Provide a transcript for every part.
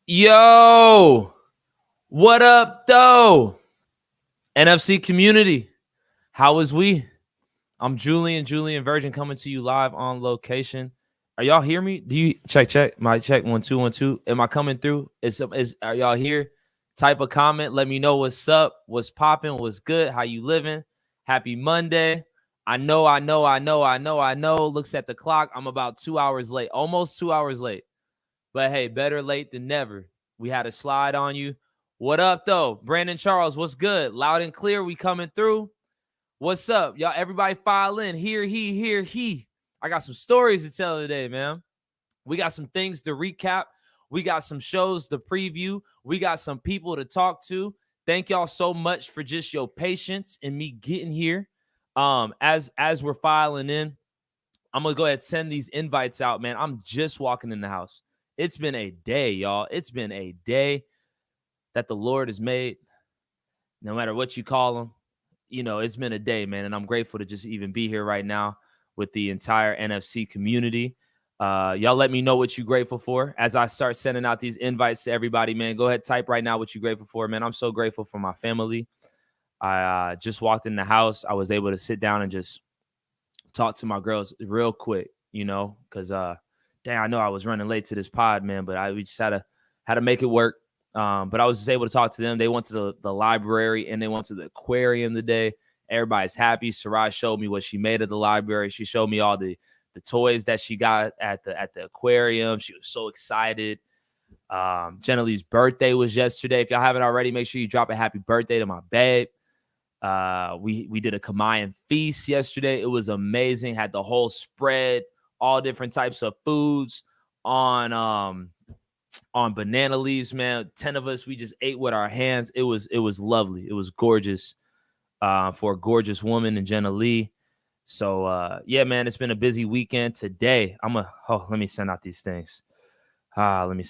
Yo, what up, though? NFC community, how is we? I'm Julian Virgin coming to you live on location. Are y'all hear me? Do you check? My check 1 2 1 2. Am I coming through? Are y'all here? Type a comment. Let me know what's up, what's popping, what's good, how you living. Happy Monday. I know. Looks at the clock. I'm about 2 hours late, almost 2 hours late. But hey, better late than never. We had a slide on you. What up, though? Brandon Charles, what's good? Loud and clear, we coming through. What's up? Y'all, everybody file in. Here he. I got some stories to tell today, man. We got some things to recap. We got some shows to preview. We got some people to talk to. Thank y'all so much for just your patience and me getting here. As we're filing in, I'm going to go ahead and send these invites out, man. I'm just walking in the house. It's been a day, y'all. It's been a day that the Lord has made. No matter what you call them, it's been a day, man. And I'm grateful to just even be here right now with the entire NFC community. Y'all let me know what you're grateful for as I start sending out these invites to everybody, man. Go ahead, type right now what you're grateful for, man. I'm so grateful for my family. I just walked in the house. I was able to sit down and just talk to my girls real quick, because dang, I know I was running late to this pod, man, but we just had to make it work. But I was just able to talk to them. They went to the library and they went to the aquarium today. Everybody's happy. Sarai showed me what she made at the library. She showed me all the toys that she got at the aquarium. She was so excited. Jenna Lee's birthday was yesterday. If y'all haven't already, make sure you drop a happy birthday to my babe. We did a Kamayan feast yesterday. It was amazing. Had the whole spread, all different types of foods on banana leaves, man. 10 of us, we just ate with our hands. It was lovely. It was gorgeous for a gorgeous woman in Jenna Lee. So yeah, man, it's been a busy weekend. Today, let me send out these things. I'm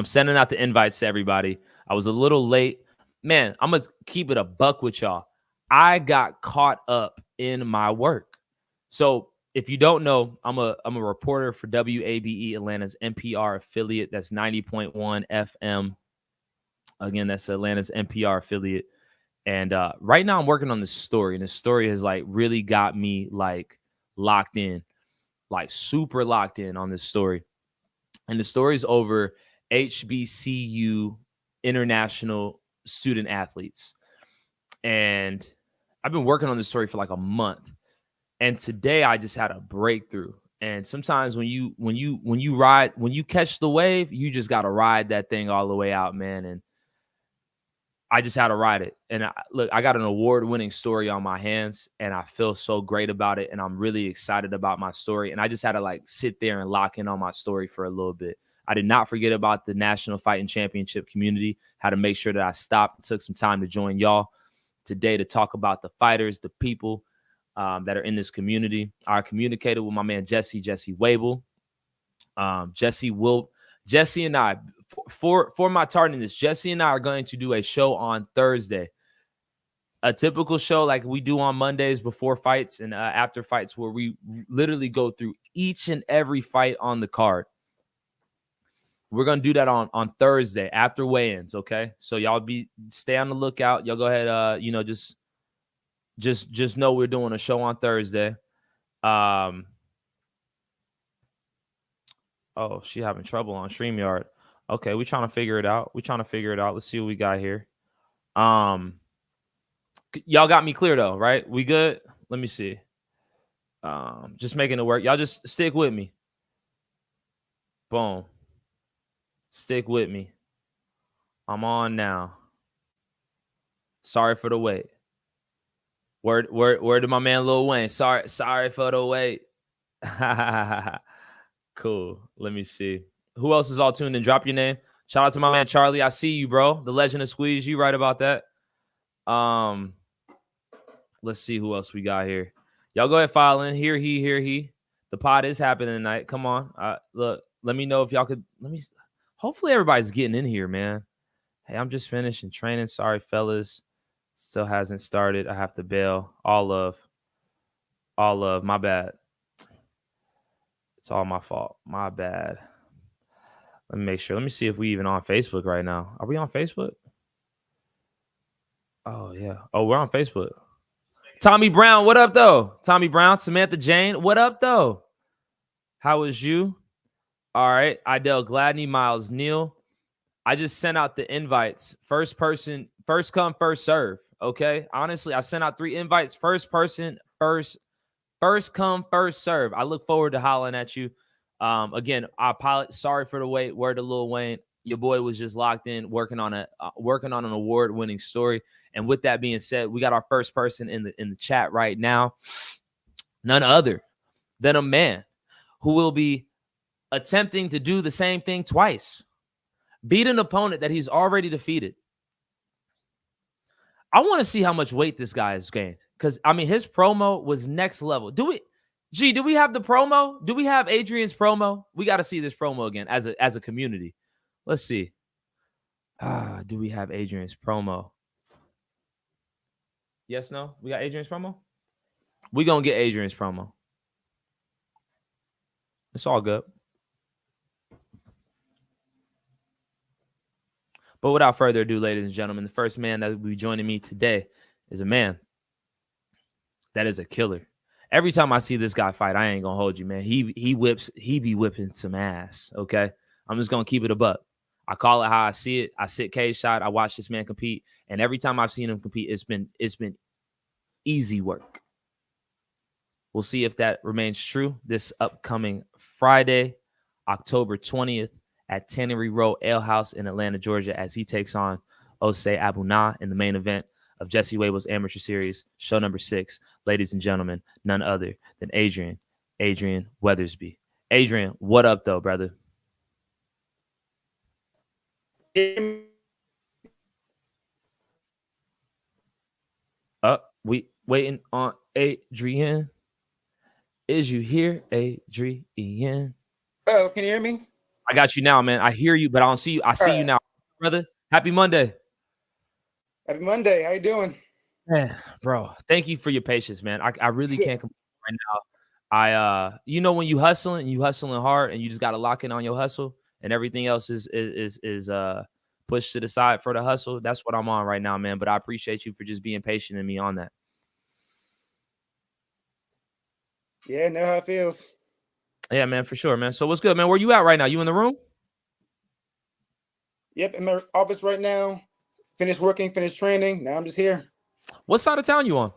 sending out the invites to everybody. I was a little late. Man, I'm going to keep it a buck with y'all. I got caught up in my work. So if you don't know, I'm a reporter for WABE, Atlanta's NPR affiliate. That's 90.1 FM. Again, that's Atlanta's NPR affiliate. And right now I'm working on this story. And this story has really got me locked in, super locked in on this story. And the story's over HBCU international student athletes. And I've been working on this story for a month. And today I just had a breakthrough. And sometimes when you catch the wave, you just got to ride that thing all the way out, man. And I just had to ride it. And I got an award-winning story on my hands, and I feel so great about it. And I'm really excited about my story. And I just had to sit there and lock in on my story for a little bit. I did not forget about the National Fighting Championship community. Had to make sure that I stopped and took some time to join y'all today to talk about the fighters, the people that are in this community. I communicated with my man Jesse Wable. Jesse and I, for my tardiness, Jesse and I are going to do a show on Thursday. A typical show like we do on Mondays before fights and after fights, where we literally go through each and every fight on the card. We're going to do that on Thursday after weigh-ins, okay? So y'all stay on the lookout. Y'all go ahead, just know we're doing a show on Thursday. Oh, she having trouble on StreamYard. Okay, we're trying to figure it out. Let's see what we got here. Y'all got me clear though, right? We good? Let me see. Just making it work. Y'all just stick with me. Boom. Stick with me. I'm on now. Sorry for the wait. Word to my man Lil Wayne. Sorry for the wait. Cool. Let me see. Who else is all tuned in? Drop your name. Shout out to my man Charlie. I see you, bro. The Legend of Squeeze. You right about that. Let's see who else we got here. Y'all go ahead, file in. Here he. The pod is happening tonight. Come on. Look, let me know if y'all could. Hopefully everybody's getting in here, man. Hey, I'm just finishing training. Sorry, fellas. Still hasn't started. I have to bail. All love. My bad. It's all my fault. My bad. Let me make sure. Let me see if we even on Facebook right now. Are we on Facebook? Oh, yeah. Oh, we're on Facebook. Tommy Brown, what up, though? Tommy Brown, Samantha Jane, what up, though? How is you? All right. Idell, Gladney, Miles, Neal. I just sent out the invites. First person, first come, first serve. Okay. Honestly, I sent out 3 invites. First person, first come, first serve. I look forward to hollering at you. Again, I apologize. Sorry for the wait. Word to Lil Wayne. Your boy was just locked in, working on an award-winning story. And with that being said, we got our first person in the chat right now. None other than a man who will be attempting to do the same thing twice. Beat an opponent that he's already defeated. I want to see how much weight this guy has gained. Because, I mean, his promo was next level. Do we have the promo? Do we have Adrian's promo? We got to see this promo again as a community. Let's see. Do we have Adrian's promo? Yes, no? We got Adrian's promo? We going to get Adrian's promo. It's all good. But without further ado, ladies and gentlemen, the first man that will be joining me today is a man that is a killer. Every time I see this guy fight, I ain't gonna hold you, man. He be whipping some ass. Okay, I'm just gonna keep it a buck. I call it how I see it. I sit cage shot. I watch this man compete, and every time I've seen him compete, it's been easy work. We'll see if that remains true this upcoming Friday, October 20th at Tannery Row Ale House in Atlanta, Georgia, as he takes on Osei Abunaw in the main event of Jesse Wable's Amateur Series, show number 6. Ladies and gentlemen, none other than Adrian Weathersby. Adrian, what up, though, brother? We waiting on Adrian. Is you here, Adrian? Oh, can you hear me? I got you now, man. I hear you, but I don't see you. I see you now, brother. Happy Monday. Happy Monday. How you doing? Man, bro, thank you for your patience, man. I really can't complain right now. You know, when you hustling hard and you just got to lock in on your hustle and everything else is pushed to the side for the hustle. That's what I'm on right now, man. But I appreciate you for just being patient in me on that. Yeah, know how it feels. Yeah, man, for sure, man. So what's good, man? Where you at right now? You in the room? Yep, in my office right now. Finished working, finished training. Now I'm just here. What side of town you on?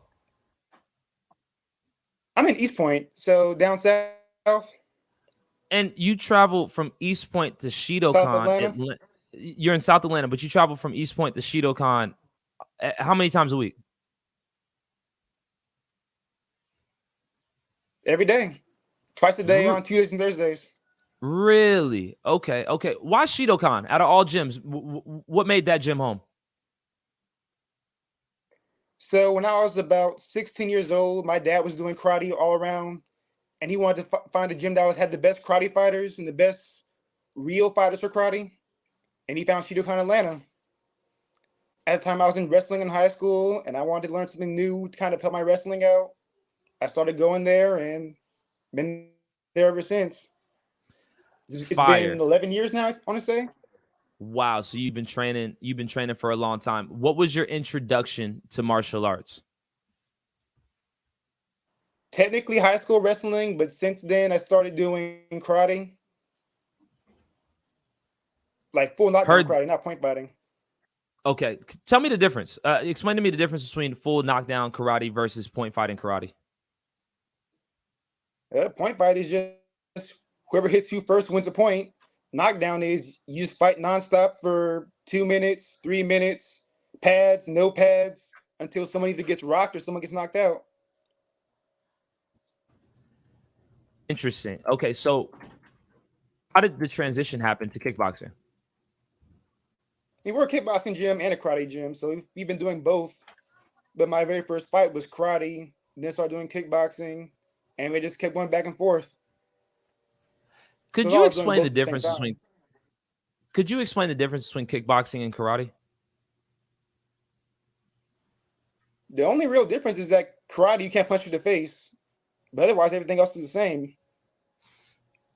I'm in East Point, so down south. And you travel from East Point to Shidokan. South Atlanta. You're in South Atlanta, but you travel from East Point to Shidokan how many times a week? Every day. Twice a day on Tuesdays and Thursdays. Really? Okay. Why Shidokan out of all gyms? What made that gym home? So when I was about 16 years old, my dad was doing karate all around, and he wanted to find a gym that had the best karate fighters and the best real fighters for karate, and he found Shidokan Atlanta. At the time, I was in wrestling in high school, and I wanted to learn something new to kind of help my wrestling out. I started going there and been there ever since. It's been 11 years now, I want to say. Wow. So you've been training for a long time. What was your introduction to martial arts? Technically high school wrestling, but since then I started doing karate. Like full knockdown karate, not point fighting. Okay. Tell me the difference. Explain to me the difference between full knockdown karate versus point fighting karate. Point fight is just whoever hits you first wins a point. Knockdown is you just fight nonstop for 2 minutes, 3 minutes, pads, no pads, until someone either gets rocked or someone gets knocked out. Interesting. Okay, so how did the transition happen to kickboxing? We're a kickboxing gym and a karate gym, so we've been doing both. But my very first fight was karate, then started doing kickboxing, and we just kept going back and forth. Could you explain the difference between kickboxing and karate? The only real difference is that karate you can't punch you in the face, but otherwise everything else is the same.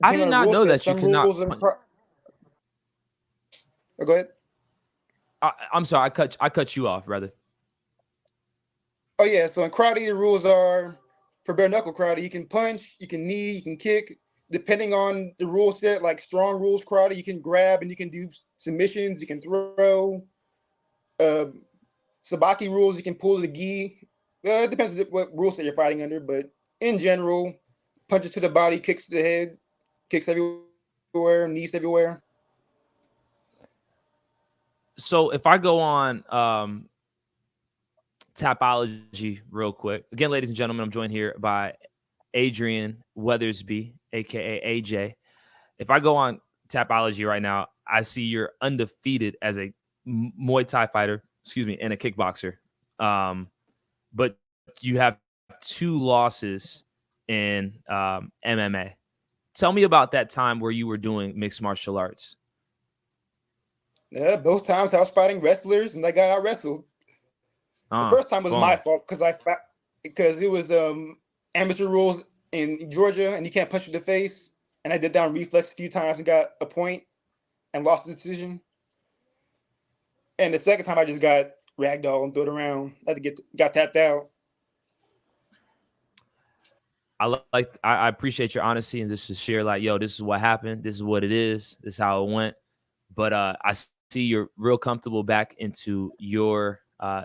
I depending did on the not rule know set, that you some cannot rules in punch. oh, go ahead. I'm sorry, I cut you off, brother. Oh yeah, so in karate the rules are for bare knuckle karate, you can punch, you can knee, you can kick. Depending on the rule set, like strong rules karate, you can grab and you can do submissions, you can throw. Uh, Sabaki rules, you can pull the gi. It depends on what rule set you're fighting under, but in general, punches to the body, kicks to the head, kicks everywhere, knees everywhere. So if I go on Tapology real quick. Again, ladies and gentlemen, I'm joined here by Adrian Weathersby, aka AJ. If I go on Tapology right now, I see you're undefeated as a Muay Thai fighter, and a kickboxer. But you have 2 losses in MMA. Tell me about that time where you were doing mixed martial arts. Yeah, both times I was fighting wrestlers and I got out wrestled. The first time was my Boom. fault because it was amateur rules in Georgia and you can't punch in the face. And I did down reflex a few times and got a point and lost the decision. And the second time I just got ragdoll and threw it around. I had to got tapped out. I appreciate your honesty and just to share like, yo, this is what happened. This is what it is. This is how it went. But I see you're real comfortable back into your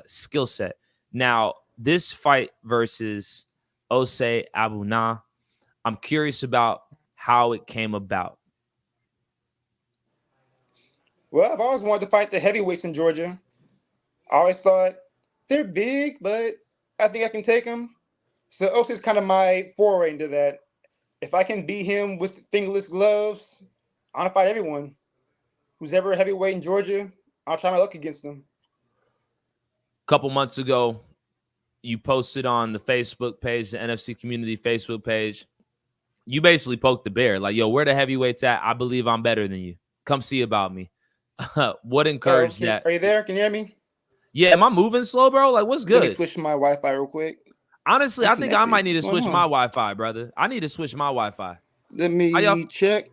skill set. Now, this fight versus Osei Abunaw, I'm curious about how it came about. Well, I've always wanted to fight the heavyweights in Georgia. I always thought they're big, but I think I can take them. So Osei's kind of my foray into that. If I can beat him with fingerless gloves, I want to fight everyone who's ever a heavyweight in Georgia. I'll try my luck against them. A couple months ago, you posted on the Facebook page, the NFC community Facebook page. You basically poked the bear. Like, yo, where the heavyweights at? I believe I'm better than you. Come see about me. What encouraged that? Are you there? Can you hear me? Yeah, am I moving slow, bro? Like, what's good? Let me switch my Wi-Fi real quick. Honestly, I think I might need to switch my Wi-Fi, brother. I need to switch my Wi-Fi. Let me check.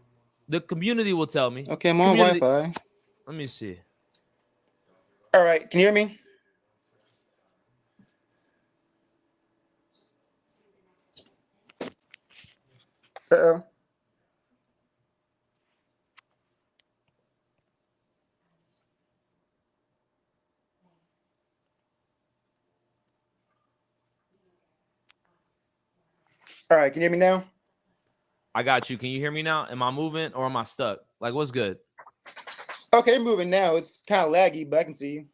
The community will tell me. Okay, I'm on Wi-Fi. Let me see. All right, can you hear me? Uh-oh. All right, can you hear me now? I got you. Can you hear me now? Am I moving or am I stuck? Like, what's good? Okay, moving now. It's kind of laggy, but I can see you.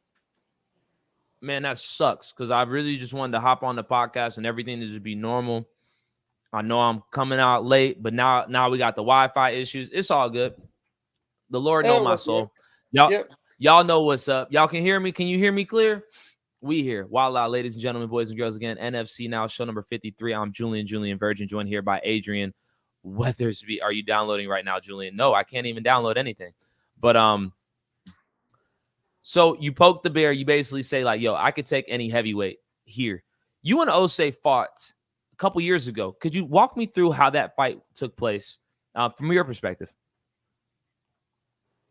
Man, that sucks because I really just wanted to hop on the podcast and everything to just be normal. I know I'm coming out late, but now we got the Wi-Fi issues. It's all good. The Lord knows my soul. Y'all know what's up. Y'all can hear me. Can you hear me clear? We here. Wild out, ladies and gentlemen, boys and girls. Again, NFC Now Show number 53. I'm Julian Virgin, joined here by Adrian Weathersby. Are you downloading right now, Julian? No, I can't even download anything. But so you poke the bear. You basically say like, yo, I could take any heavyweight here. You and Osei fought a couple years ago. Could you walk me through how that fight took place from your perspective?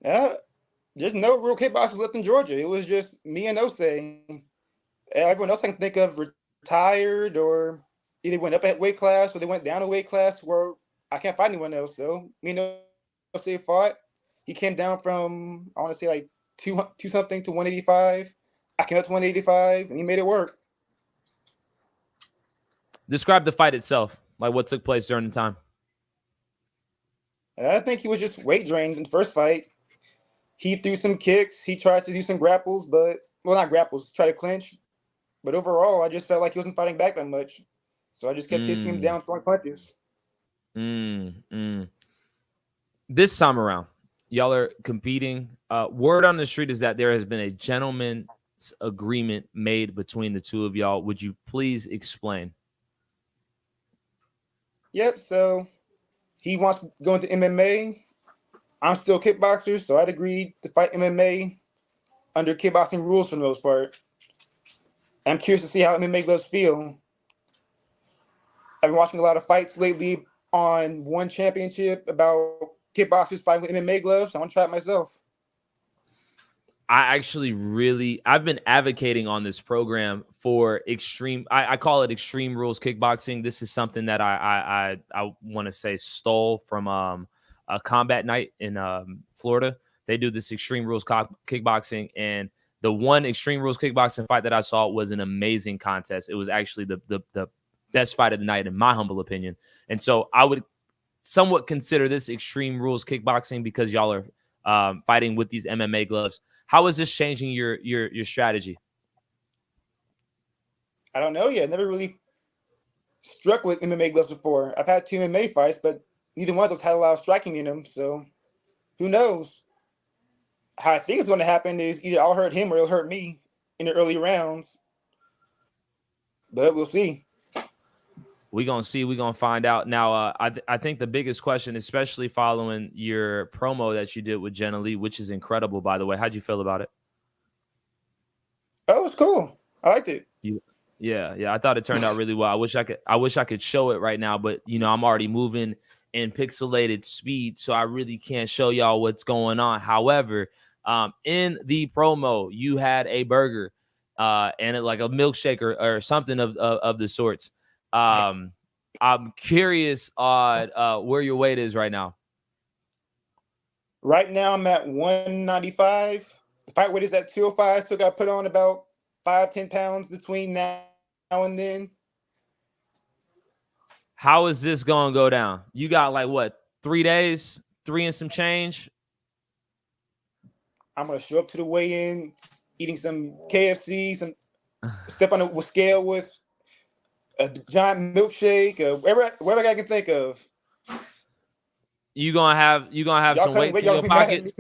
There's no real kickboxers left in Georgia. It was just me and Osei. Everyone else I can think of retired or either went up at weight class or they went down a weight class where I can't find anyone else. So me and Osei fought. He came down from, I want to say like 2 something to 185. I came up to 185 and he made it work. Describe the fight itself, like what took place during the time. I think he was just weight drained in the first fight. He threw some kicks. He tried to do some grapples, but, well, not grapples, try to clinch. But overall, I just felt like he wasn't fighting back that much. So I just kept chasing him down, throwing punches. This time around, y'all are competing. Word on the street is that there has been a gentleman's agreement made between the two of y'all. Would you please explain? Yep, so he wants to go into MMA. I'm still a kickboxer, so I'd agreed to fight MMA under kickboxing rules for the most part. I'm curious to see how MMA gloves feel. I've been watching a lot of fights lately on one championship about kickboxers fighting with MMA gloves. I want to try it myself. I've been advocating on this program for extreme. I call it Extreme Rules Kickboxing. This is something that I want to say stole from a combat night in Florida. They do this Extreme Rules Kickboxing, and the one Extreme Rules Kickboxing fight that I saw was an amazing contest. It was actually the best fight of the night, in my humble opinion. And so I would somewhat consider this Extreme Rules Kickboxing because y'all are fighting with these MMA gloves. How is this changing your strategy? I don't know yet. Never really struck with MMA gloves before. I've had 2 MMA fights, but neither one of those had a lot of striking in them. So who knows? How I think it's going to happen is either I'll hurt him or he'll hurt me in the early rounds. But we'll see. We're going to see. We're going to find out. Now, I think the biggest question, especially following your promo that you did with Jenna Lee, which is incredible, by the way. How'd you feel about it? Oh, it was cool. I liked it. Yeah. I thought it turned out really well. I wish I could show it right now, but, I'm already moving in pixelated speed, so I really can't show y'all what's going on. However, in the promo, you had a burger and like a milkshake or something of the sorts. I'm curious on where your weight is right now. Right now I'm at 195. The fight weight is at 205. Still got to put on about 5-10 pounds between now and then. How is this going to go down? You got like what, 3 days, 3 and some change? I'm going to show up to the weigh-in, eating some KFC, some step on the scale with a giant milkshake, whatever I can think of. You gonna have some weights in your pockets.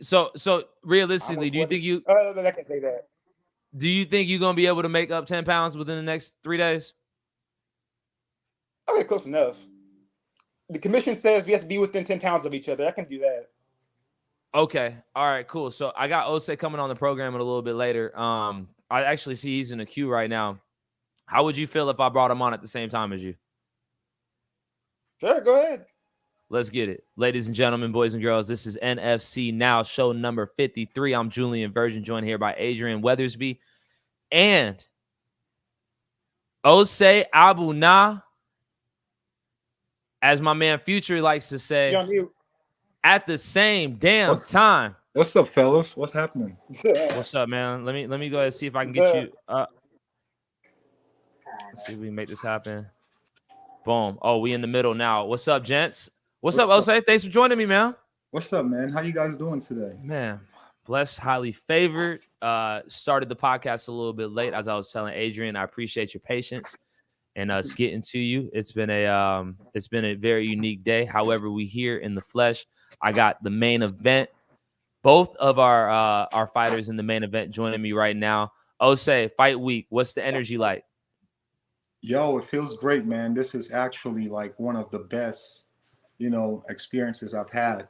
So realistically, do you think you? I can say that. Do you think you're gonna be able to make up 10 pounds within the next 3 days? Okay, close enough. The commission says we have to be within 10 pounds of each other. I can do that. Okay. All right, cool. So I got Ose coming on the program a little bit later. I actually see he's in the queue right now. How would you feel if I brought him on at the same time as you? Sure, go ahead. Let's get it. Ladies and gentlemen, boys and girls, this is NFC Now Show number 53. I'm Julian Virgin, joined here by Adrian Weathersby and Ose Abunaw, as my man Future likes to say, at the same damn time. What's up, fellas? What's happening? What's up, man? Let me go ahead and see if I can get you up. Let's see if we can make this happen. Boom. Oh, we in the middle now. What's up, gents? What's up, Ose? Thanks for joining me, man. What's up, man? How you guys doing today? Man, blessed, highly favored. Started the podcast a little bit late, as I was telling Adrian. I appreciate your patience and us getting to you. It's been a very unique day. However, we here in the flesh. I got the main event. Both of our fighters in the main event joining me right now. Ose, fight week. What's the energy like? Yo, it feels great, man. This is actually like one of the best, experiences I've had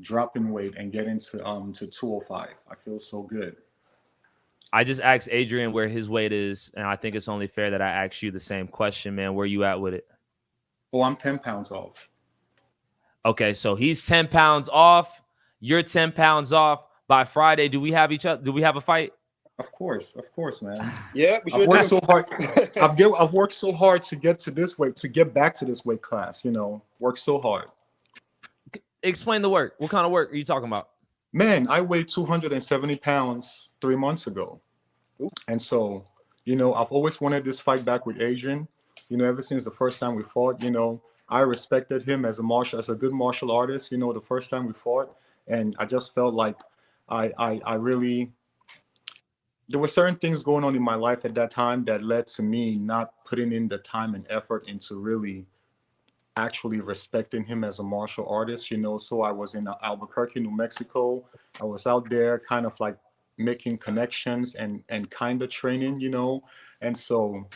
dropping weight and getting to 205. I feel so good. I just asked Adrian where his weight is, and I think it's only fair that I ask you the same question, man. Where you at with it? Oh, I'm 10 pounds off. Okay, so he's 10 pounds off. You're 10 pounds off. By Friday, do we have each other? Do we have a fight? Of course, man. Yeah, I've worked so hard. I've worked so hard to get to this weight, to get back to this weight class. Worked so hard. Explain the work. What kind of work are you talking about? Man, I weighed 270 pounds 3 months ago, and so I've always wanted this fight back with Adrian. Ever since the first time we fought, I respected him as a good martial artist. The first time we fought, and I just felt like I really. There were certain things going on in my life at that time that led to me not putting in the time and effort into really actually respecting him as a martial artist, So I was in Albuquerque, New Mexico. I was out there kind of like making connections and kind of training, And so,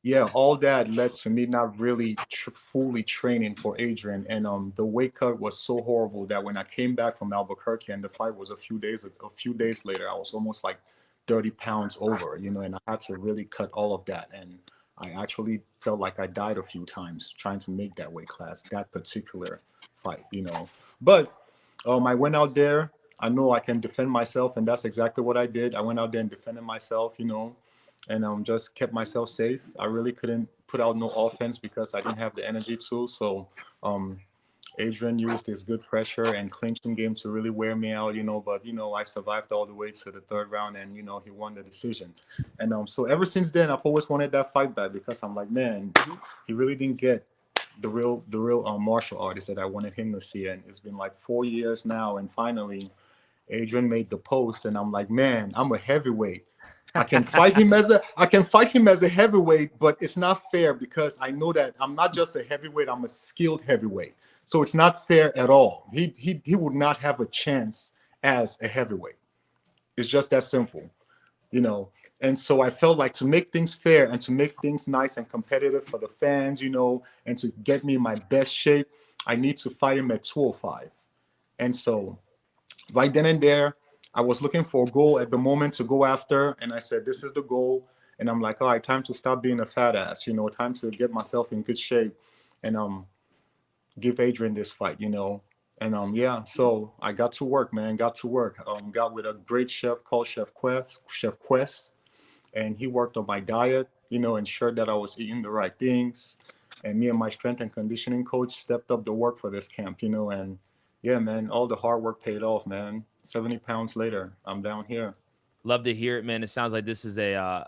yeah, all that led to me not really fully training for Adrian. And the weight cut was so horrible that when I came back from Albuquerque and the fight was a few days later, I was almost like 30 pounds over, and I had to really cut all of that. And I actually felt like I died a few times trying to make that weight class, that particular fight, you know. But I went out there. I know I can defend myself, and that's exactly what I did. I went out there and defended myself, you know, and just kept myself safe. I really couldn't put out no offense because I didn't have the energy to. So Adrian used his good pressure and clinching game to really wear me out, you know, but, you know, I survived all the way to the third round and, you know, he won the decision. And so ever since then, I've always wanted that fight back because I'm like, man, he really didn't get the real martial artist that I wanted him to see. And it's been like 4 years now. And finally, Adrian made the post and I'm like, man, I'm a heavyweight. I can fight him as a heavyweight, but it's not fair because I know that I'm not just a heavyweight, I'm a skilled heavyweight. So it's not fair at all. He would not have a chance as a heavyweight. It's just that simple, you know. And so I felt like to make things fair and to make things nice and competitive for the fans, you know, and to get me in my best shape, I need to fight him at 205. And so right then and there, I was looking for a goal at the moment to go after. And I said, this is the goal. And I'm like, all right, time to stop being a fat ass, you know, time to get myself in good shape and give Adrian this fight, you know. And yeah, so I got to work, man, got with a great chef called Chef Quest. And he worked on my diet, you know, ensured that I was eating the right things. And me and my strength and conditioning coach stepped up the work for this camp, you know, and yeah, man, all the hard work paid off, man. 70 pounds later, I'm down here. Love to hear it, man. It sounds like this is a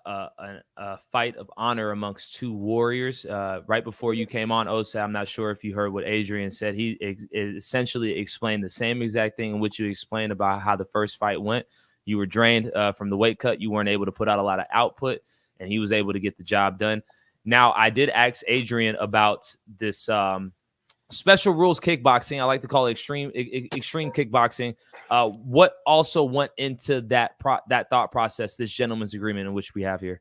fight of honor amongst two warriors. Right before you came on, Osa, I'm not sure if you heard what Adrian said. He essentially explained the same exact thing in which you explained about how the first fight went. You were drained from the weight cut. You weren't able to put out a lot of output, and he was able to get the job done. Now, I did ask Adrian about this special rules kickboxing. I like to call it extreme kickboxing. What also went into that thought process, this gentleman's agreement in which we have here?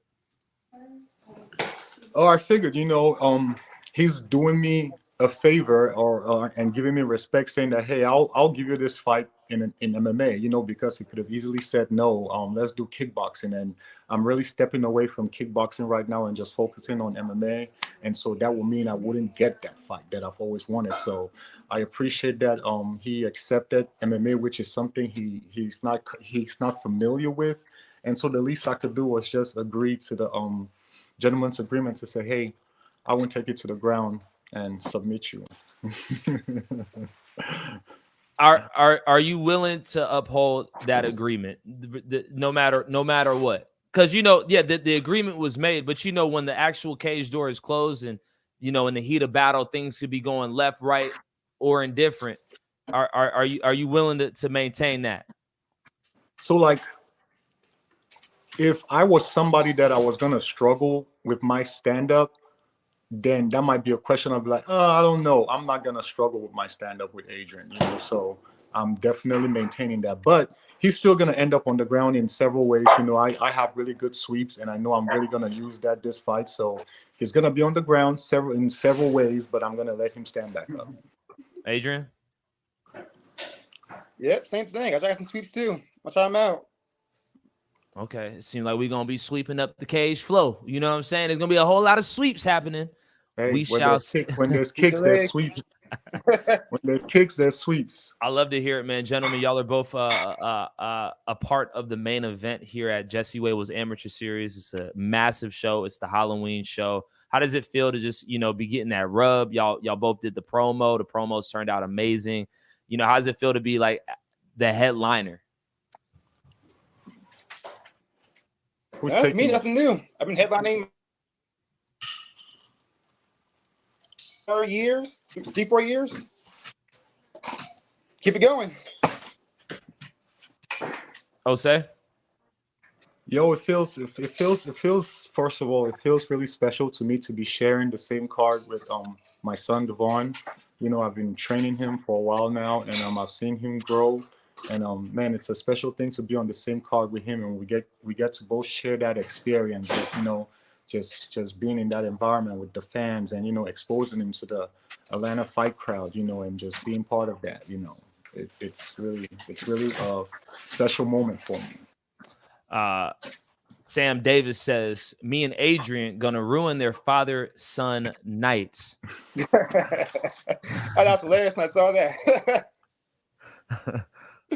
Oh, I figured, you know, he's doing me a favor or and giving me respect, saying that, hey, I'll give you this fight in MMA, you know, because he could have easily said no. Let's do kickboxing, and I'm really stepping away from kickboxing right now and just focusing on MMA, and so that would mean I wouldn't get that fight that I've always wanted. So I appreciate that he accepted MMA, which is something he's not familiar with, and so the least I could do was just agree to the gentleman's agreement to say, hey, I won't take it to the ground and submit you. Are you willing to uphold that agreement, no matter what? Because, you know, yeah, the agreement was made, but, you know, when the actual cage door is closed and, you know, in the heat of battle, things could be going left, right, or indifferent. Are you willing to maintain that? So, like, if I was somebody that I was going to struggle with my stand-up, then that might be a question of like, oh, I don't know. I'm not going to struggle with my stand-up with Adrian, you know, so I'm definitely maintaining that. But he's still going to end up on the ground in several ways. You know, I have really good sweeps, and I know I'm really going to use that this fight. So he's going to be on the ground in several ways, but I'm going to let him stand back up. Adrian? Yep, same thing. I got some sweeps too. I'll try them out. Okay, it seems like we're going to be sweeping up the cage flow. You know what I'm saying? There's going to be a whole lot of sweeps happening. Hey, when there's kicks, there's sweeps. When there's kicks, there's sweeps. I love to hear it, man. Gentlemen, y'all are both a part of the main event here at Jesse Wable's Amateur Series. It's a massive show. It's the Halloween show. How does it feel to just, you know, be getting that rub? Y'all both did the promo. The promos turned out amazing. You know, how does it feel to be like the headliner? That's me, nothing new. I've been headlining 4 years, 4 years. Keep it going. Jose? Yo, it feels first of all, it feels really special to me to be sharing the same card with my son Devon. You know, I've been training him for a while now, and I've seen him grow. And man, it's a special thing to be on the same card with him, and we get to both share that experience of, you know, just being in that environment with the fans, and, you know, exposing him to the Atlanta fight crowd, you know, and just being part of that, you know. It's really a special moment for me. Sam Davis says, me and Adrian gonna ruin their father-son night. Oh, that's hilarious. I saw that.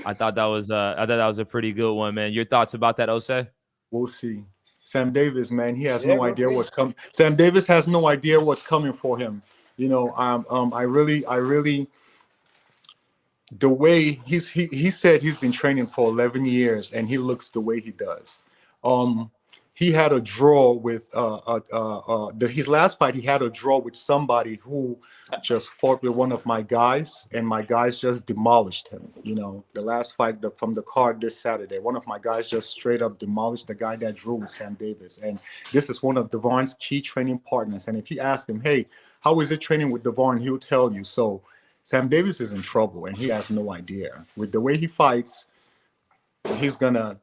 I thought that was a pretty good one, man. Your thoughts about that, Osei? We'll see. Sam Davis, man, he has no idea what's coming. Sam Davis has no idea what's coming for him. You know, I really, the way he said he's been training for 11 years and he looks the way he does. He had a draw with his last fight. He had a draw with somebody who just fought with one of my guys, and my guys just demolished him. You know, the last fight from the card this Saturday, one of my guys just straight up demolished the guy that drew with Sam Davis. And this is one of Devon's key training partners. And if you ask him, hey, how is it training with Devon? He'll tell you. So Sam Davis is in trouble, and he has no idea. With the way he fights, he's gonna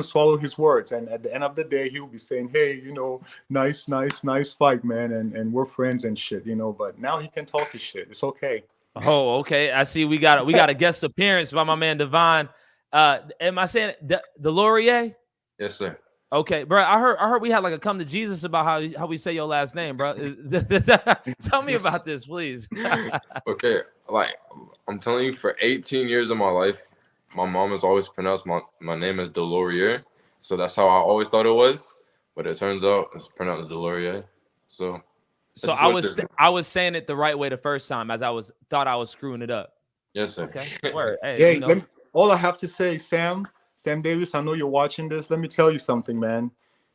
swallow his words, and at the end of the day he'll be saying, hey, you know, nice fight, man, and we're friends and shit, you know. But now he can talk his shit. It's okay. Oh, okay. I see we got a guest appearance by my man Devon. Am I saying the Laurier? Yes, sir. Okay, bro. I heard we had like a come to Jesus about how we say your last name, bro. Tell me about this, please. Okay, like I'm telling you, for 18 years of my life, my mom has always pronounced my name as Delorier, so that's how I always thought it was. But it turns out it's pronounced Delorier. So I was saying it the right way the first time, as thought I was screwing it up. Yes, sir. Okay. Word. Hey, Hey, you know. all I have to say, Sam Davis, I know you're watching this. Let me tell you something, man.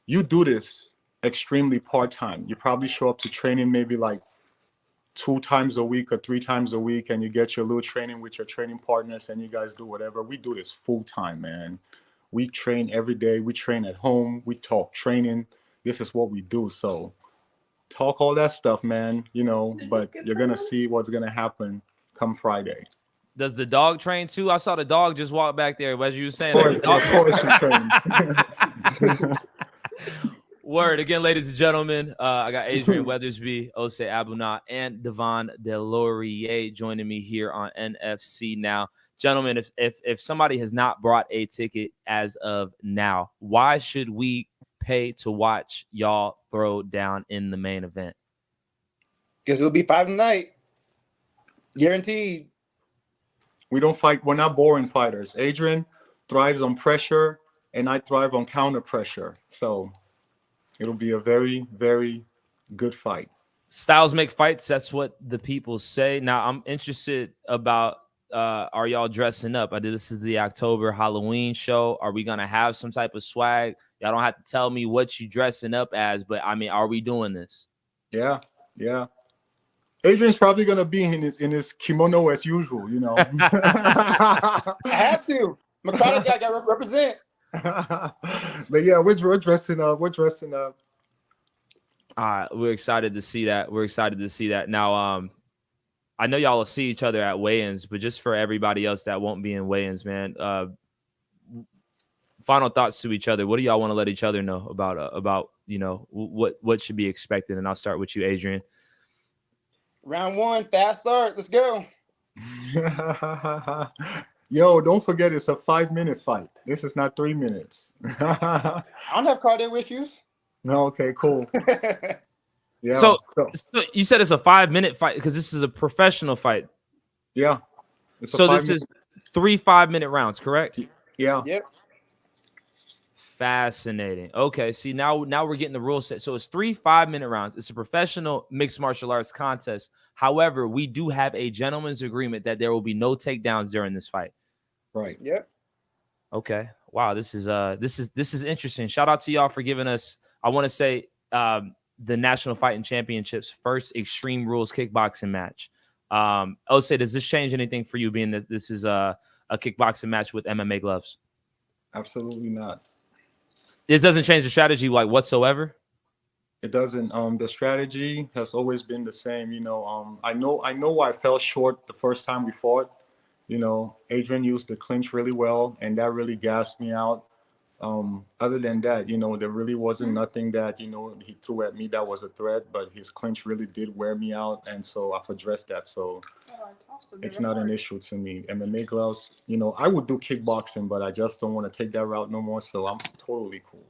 You do this extremely part-time. You probably show up to training maybe like 2 times a week or 3 times a week, and you get your little training with your training partners, and you guys do whatever. We do this full-time, man. We train every day. We train at home. We talk training. This is what we do. So talk all that stuff, man, you know, but you're going to see what's going to happen come Friday. Does the dog train too? I saw the dog just walk back there as you were saying. Of course she trains. Word again, ladies and gentlemen. I got Adrian Weathersby, Osei Abunaw, and Devon Delorier joining me here on NFC Now. Gentlemen, if somebody has not brought a ticket as of now, why should we pay to watch y'all throw down in the main event? Because it'll be 5 tonight. Guaranteed. We don't fight. We're not boring fighters. Adrian thrives on pressure, and I thrive on counter pressure. So it'll be a very, very good fight. Styles make fights. That's what the people say. Now, I'm interested about, are y'all dressing up? This is the October Halloween show. Are we going to have some type of swag? Y'all don't have to tell me what you dressing up as, but I mean, are we doing this? Yeah. Adrian's probably going to be in his kimono as usual, you know. I have to. McCarthy got to represent. But yeah, we're dressing up. All right, we're excited to see that. Now, I know y'all will see each other at weigh-ins, but just for everybody else that won't be in weigh-ins, man, final thoughts to each other. What do y'all want to let each other know about you know, what should be expected? And I'll start with you, Adrian. Round 1, fast start. Let's go. Yo, don't forget it's a 5-minute fight. This is not 3 minutes. I don't have cardio issues. No, okay, cool. Yeah. So you said it's a 5-minute fight because this is a professional fight. Yeah. So this is 3 5-minute rounds, correct? Yeah. Yep. Fascinating. Okay, see now we're getting the rules set. So it's 3 5-minute rounds. It's a professional mixed martial arts contest. However, we do have a gentleman's agreement that there will be no takedowns during this fight. Right. Yep. Okay. Wow. This is interesting. Shout out to y'all for giving us, I want to say, the National Fighting Championships first Extreme Rules kickboxing match. Osei, does this change anything for you, being that this is a kickboxing match with MMA gloves? Absolutely not. It doesn't change the strategy like whatsoever. It doesn't. The strategy has always been the same. You know, I know I fell short the first time we fought. You know, Adrian used the clinch really well, and that really gassed me out. Other than that, you know, there really wasn't nothing that, you know, he threw at me that was a threat, but his clinch really did wear me out. And so I've addressed that. So it's not an issue to me. MMA gloves, you know, I would do kickboxing, but I just don't want to take that route no more. So I'm totally cool.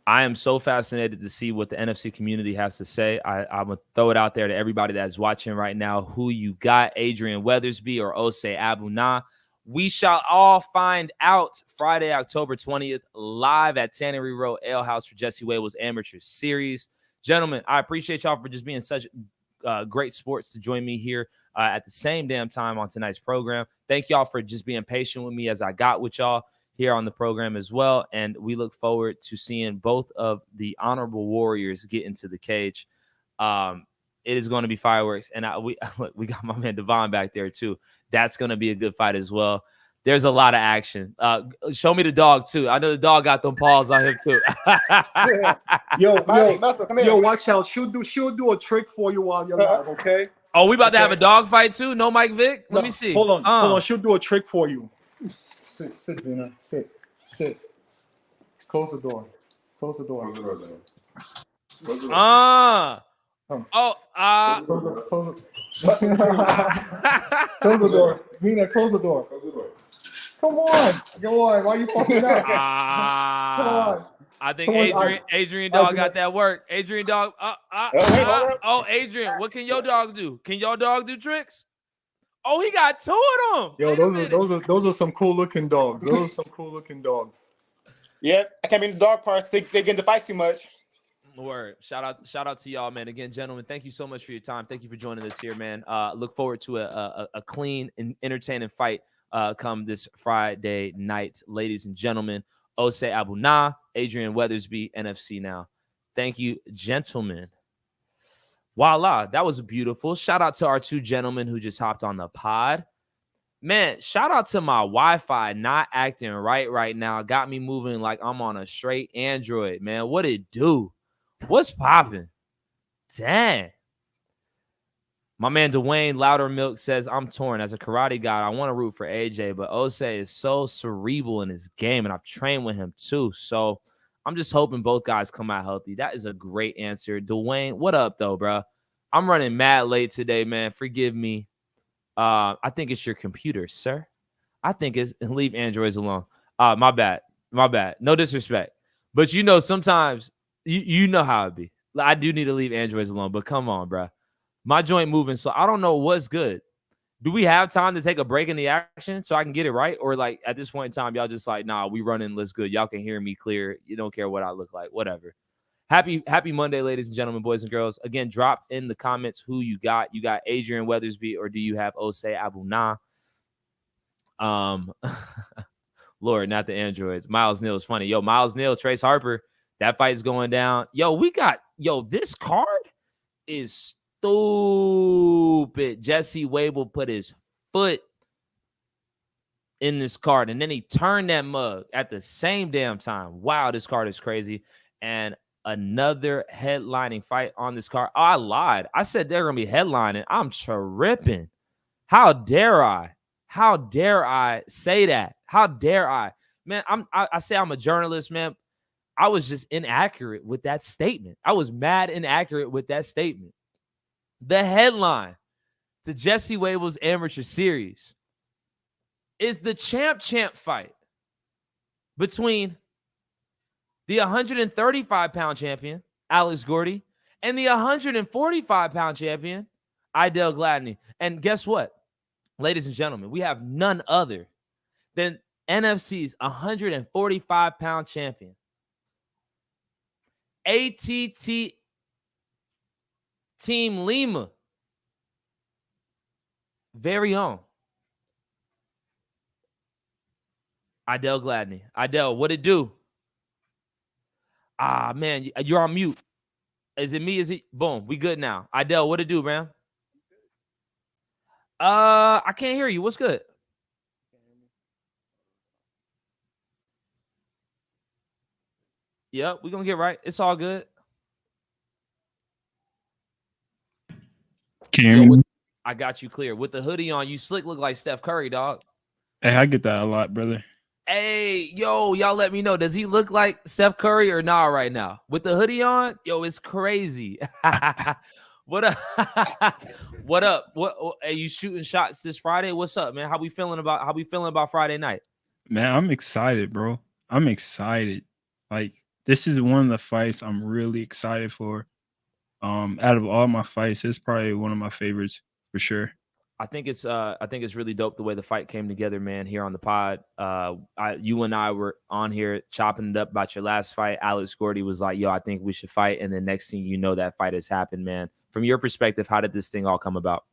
I am so fascinated to see what the NFC community has to say. I'm going to throw it out there to everybody that's watching right now. Who you got, Adrian Weathersby or Osei Abunaw? We shall all find out Friday, October 20th, live at Tannery Road Ale House for Jesse Wable's Amateur Series. Gentlemen, I appreciate y'all for just being such great sports to join me here at the same damn time on tonight's program. Thank y'all for just being patient with me as I got with y'all here on the program as well. And we look forward to seeing both of the honorable warriors get into the cage. It is going to be fireworks. And we got my man Devon back there too. That's going to be a good fight as well. There's a lot of action. Show me the dog too. I know the dog got them paws on him too. Yo, watch out. She'll do a trick for you while you're live, okay? Oh, we about to have a dog fight too? No Mike Vick? Let me see. Hold on. She'll do a trick for you. Sit, Zena. Sit. Close the door. Close the door. Close the door. Close the door. Zena, close the door. Come on. Why are you fucking up? Come on. I think Adrian dog got that work. Adrian dog. Adrian, what can your dog do? Can your dog do tricks? Oh, he got two of them. Yo, those are some cool looking dogs. Yep, I can't be in the dog parts. They get into fight too much. Word. Shout out to y'all, man. Again, gentlemen, thank you so much for your time. Thank you for joining us here, man. Look forward to a clean and entertaining fight come this Friday night, ladies and gentlemen. Osei Abunaw, Adrian Weathersby, NFC Now. Thank you, gentlemen. Voila, that was beautiful. Shout out to our two gentlemen who just hopped on the pod. Man, shout out to my Wi-Fi not acting right now. Got me moving like I'm on a straight Android, man. What it do? What's popping? Dang. My man Dwayne Loudermilk says, I'm torn. As a karate guy, I want to root for AJ, but Osei is so cerebral in his game, and I've trained with him too. So I'm just hoping both guys come out healthy. That is a great answer. Dwayne, what up, though, bro? I'm running mad late today, man. Forgive me. I think it's your computer, sir. I think it's leave Androids alone. My bad. No disrespect. But you know, sometimes you know how it be. I do need to leave Androids alone, but come on, bro. My joint moving, so I don't know what's good. Do we have time to take a break in the action so I can get it right? Or like at this point in time, y'all just like, nah, we running, let's good. Y'all can hear me clear. You don't care what I look like, whatever. Happy Monday, ladies and gentlemen, boys and girls. Again, drop in the comments who you got. You got Adrian Weathersby, or do you have Osei Abunaw? Lord, not the androids. Miles Neal is funny. Yo, Miles Neal, Trace Harper, that fight is going down. This card is stupid. Jesse Wable put his foot in this card, and then he turned that mug at the same damn time. Wow, this card is crazy. And another headlining fight on this card. Oh, I lied. I said they're going to be headlining. I'm tripping. How dare I? How dare I say that? How dare I? Man, I say I'm a journalist, man. I was just inaccurate with that statement. I was mad inaccurate with that statement. The headline to Jesse Wable's Amateur Series is the champ fight between the 135-pound champion, Alex Gordy, and the 145-pound champion, Idell Gladney. And guess what? Ladies and gentlemen, we have none other than NFC's 145-pound champion, ATT Team Lima, very own Idell Gladney. Idell, what it do? Ah, man, you're on mute. Is it me? Is it? Boom, we good now. Idell, what it do, man? I can't hear you. What's good? Yep, we're going to get right. It's all good. Can you hear me? I got you clear. With the hoodie on, you slick look like Steph Curry, dog. Hey, I get that a lot, brother. Hey, yo, y'all let me know. Does he look like Steph Curry or nah right now? With the hoodie on? Yo, it's crazy. What up? What up? What are you shooting shots this Friday? What's up, man? How we feeling about Friday night? Man, I'm excited, bro. I'm excited. Like, this is one of the fights I'm really excited for. Out of all my fights, it's probably one of my favorites for sure. I think it's really dope the way the fight came together, man, here on the pod. You and I were on here chopping it up about your last fight. Alex Gordy was like, yo, I think we should fight. And then next thing you know, that fight has happened, man. From your perspective, how did this thing all come about?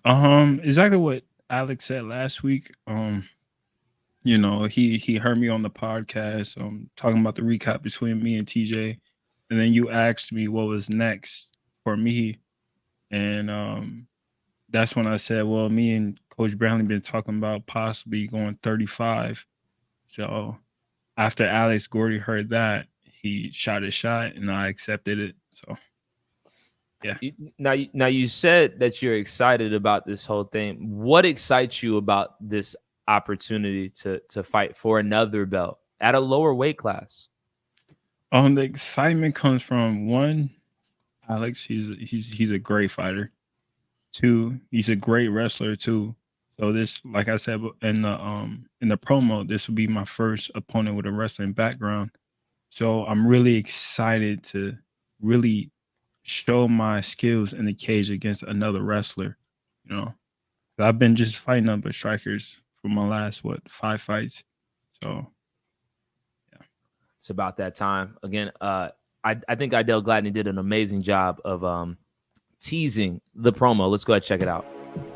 Exactly what Alex said last week. You know, he heard me on the podcast, talking about the recap between me and TJ. And then you asked me what was next for me. And that's when I said, well, me and Coach Brownlee been talking about possibly going 35. So after Alex Gordy heard that, he shot his shot and I accepted it. So yeah. Now you said that you're excited about this whole thing. What excites you about this opportunity to fight for another belt at a lower weight class? The excitement comes from, one, Alex, he's a great fighter. Two, he's a great wrestler too. So this, like I said in the promo, this will be my first opponent with a wrestling background. So I'm really excited to really show my skills in the cage against another wrestler. You know, I've been just fighting up strikers for my last 5 fights. So yeah, it's about that time again. I think Idell Gladney did an amazing job of teasing the promo. Let's go ahead and check it out.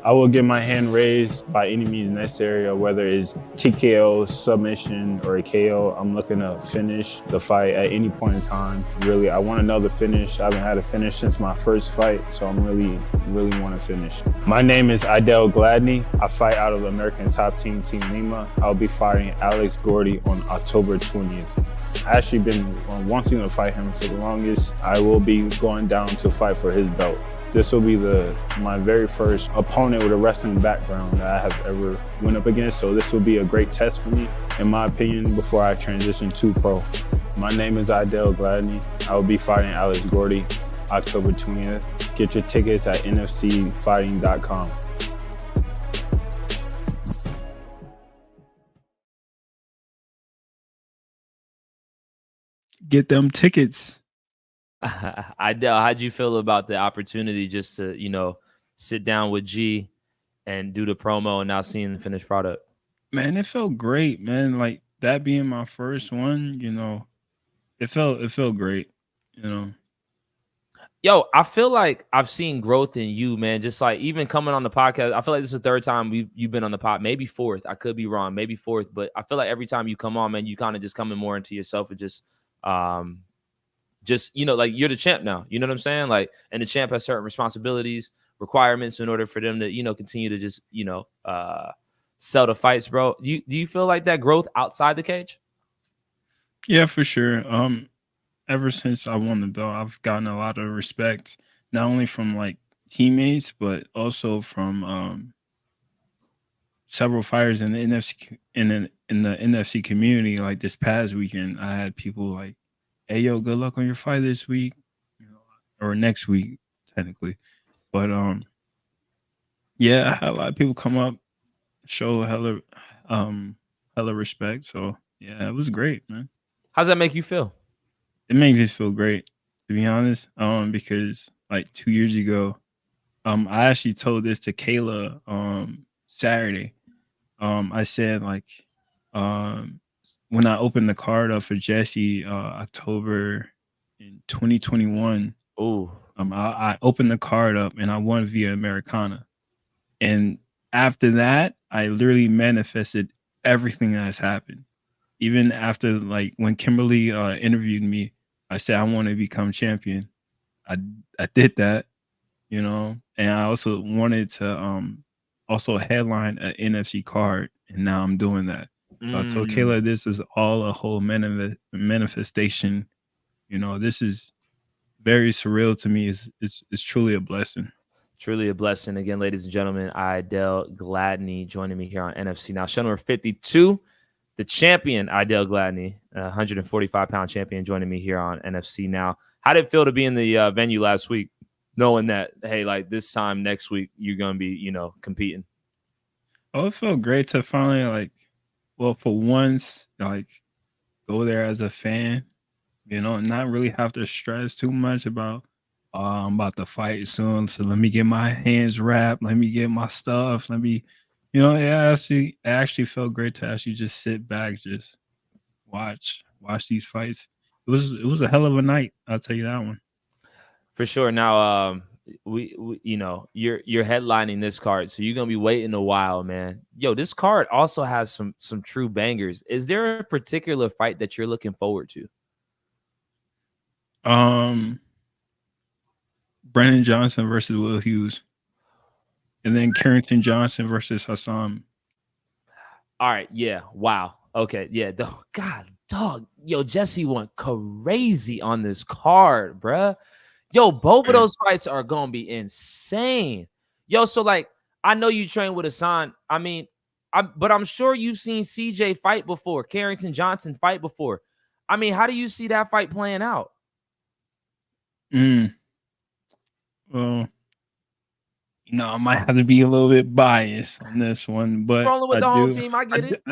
I will get my hand raised by any means necessary, whether it's TKO, submission, or a KO. I'm looking to finish the fight at any point in time. Really, I want another finish. I haven't had a finish since my first fight, so I'm really want to finish. My name is Idell Gladney. I fight out of the American Top Team, Team Lima. I'll be fighting Alex Gordy on October 20th. I actually been wanting to fight him for the longest. I will be going down to fight for his belt. This will be my very first opponent with a wrestling background that I have ever went up against. So this will be a great test for me, in my opinion, before I transition to pro. My name is Idell Gladney. I will be fighting Alex Gordy October 20th. Get your tickets at nfcfighting.com. Get them tickets. Idell, how'd you feel about the opportunity just to, sit down with G and do the promo and now seeing the finished product? Man, it felt great, man. Like that being my first one, it felt great, Yo, I feel like I've seen growth in you, man. Just like even coming on the podcast, I feel like this is the third time you've been on the pod, maybe fourth. I could be wrong, maybe fourth, but I feel like every time you come on, man, you kind of just coming more into yourself and just like you're the champ now. You know what I'm saying? Like, and the champ has certain responsibilities, requirements in order for them to, continue to just, sell the fights, bro. Do you feel like that growth outside the cage? Yeah, for sure. Ever since I won the belt, I've gotten a lot of respect, not only from like teammates, but also from several fighters in the NFC in the NFC community. Like this past weekend, I had people like, "Hey, yo, good luck on your fight this week," or next week, technically. But yeah, I had a lot of people come up, show hella respect. So yeah, it was great, man. How's that make you feel? It makes me feel great, to be honest. Because like 2 years ago, I actually told this to Kayla Saturday. I said like when I opened the card up for Jesse October in 2021. I opened the card up and I won via Americana. And after that, I literally manifested everything that has happened. Even after like when Kimberly interviewed me, I said I want to become champion. I did that, and I also wanted to also headline an NFC card, and now I'm doing that. So I told Kayla this is all a whole manifestation. This is very surreal to me. It's truly a blessing. Truly a blessing. Again, ladies and gentlemen, Idell Gladney joining me here on NFC Now. Show number 52. the champion, Idell Gladney, 145-pound champion, joining me here on NFC Now. How did it feel to be in the venue last week, knowing that, hey, like this time next week, you're going to be, you know, competing? Oh, it felt great to finally, like, well, for once, like, go there as a fan, you know, and not really have to stress too much about, I'm about to fight soon, so let me get my hands wrapped, let me get my stuff, let me, you know, it actually felt great to actually just sit back, just watch these fights. It was a hell of a night, I'll tell you that one. For sure. Now, we you know, you're headlining this card, so you're gonna be waiting a while, man. Yo, this card also has some true bangers. Is there a particular fight that you're looking forward to? Brennan Johnson versus Will Hughes, and then Carrington Johnson versus Hassan. All right, yeah, wow, okay, yeah, God, dog, yo, Jesse went crazy on this card, bruh. Yo, both of those fights are gonna be insane. Yo, so like, I know you train with Hassan. I mean, but I'm sure you've seen CJ fight before, Carrington Johnson fight before. I mean, how do you see that fight playing out? Well, you know, I might have to be a little bit biased on this one, but Rolling with the home team, I get it.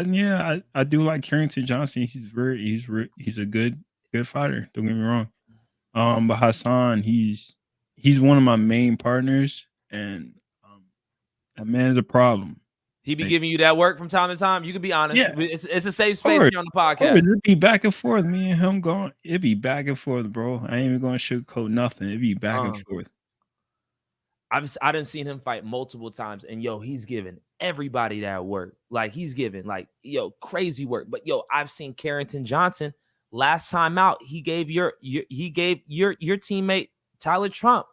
I do like Carrington Johnson. He's a good fighter. Don't get me wrong. But Hassan, he's one of my main partners, and that man's a problem. He be giving you that work from time to time. You can be honest. Yeah. It's a safe space here on the podcast. It'd be back and forth. Me and him going. It'd be back and forth, bro. I ain't even going to sugarcoat nothing. It'd be back and forth. I done seen him fight multiple times, and yo, he's giving everybody that work. Like he's giving like yo crazy work. But yo, I've seen Carrington Johnson last time out. He gave your teammate Tyler Trump.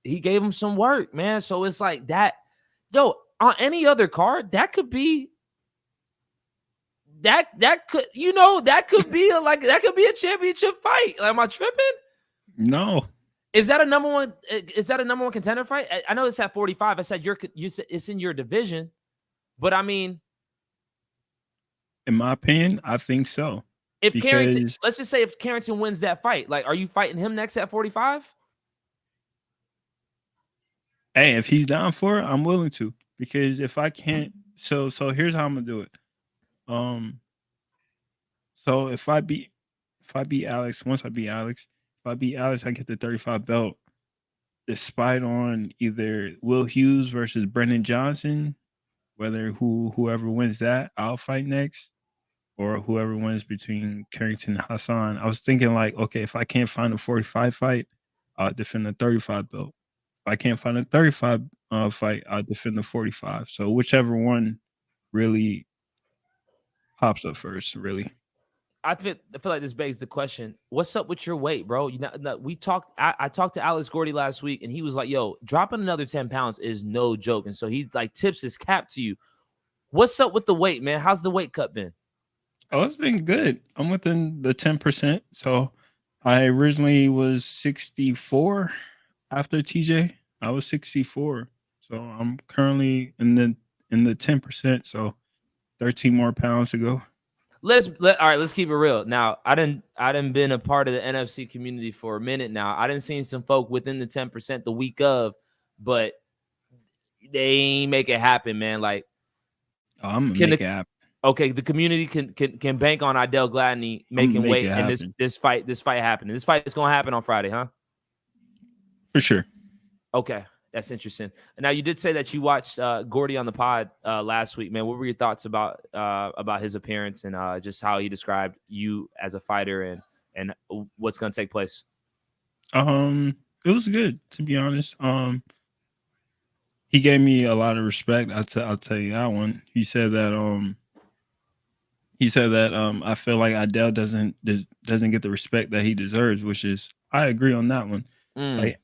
He gave him some work, man. So it's like that. Yo, on any other card, that could be that could be a championship fight. Like, am I tripping? No. Is that a number one? Is that a number one contender fight? I know it's at 45. I said it's in your division, but I mean, in my opinion, I think so. If Carrington, let's just say if Carrington wins that fight, like, are you fighting him next at 45? Hey, if he's down for it, I'm willing to. Because if I can't, so here's how I'm gonna do it. So if I beat Alex, once I beat Alex. If I beat Alex, I get the 35 belt. Despite on either Will Hughes versus Brendan Johnson, whoever wins that, I'll fight next, or whoever wins between Carrington and Hassan. I was thinking like, okay, if I can't find a 45 fight, I'll defend the 35 belt. If I can't find a 35 fight, I'll defend the 45. So whichever one really pops up first, really. I feel like this begs the question: what's up with your weight, bro? You know, we talked. I talked to Alex Gordy last week, and he was like, "Yo, dropping another 10 pounds is no joke." And so he like tips his cap to you. What's up with the weight, man? How's the weight cut been? Oh, it's been good. I'm within the 10%. So I originally was 64 after TJ. I was 64. So I'm currently in the 10%. So 13 more pounds to go. All right, let's keep it real. Now, I didn't been a part of the NFC community for a minute now. I didn't seen some folk within the 10% the week of, but they ain't make it happen, man. Like, I'm gonna make it happen. Okay, the community can bank on Idell Gladney making weight and this fight happening. This fight is gonna happen on Friday, huh? For sure. Okay. That's interesting. Now, you did say that you watched Gordy on the pod last week, man. What were your thoughts about his appearance and just how he described you as a fighter and what's going to take place? It was good, to be honest. He gave me a lot of respect. I'll tell you that one. He said that I feel like Idell doesn't get the respect that he deserves, which is, I agree on that one. Like,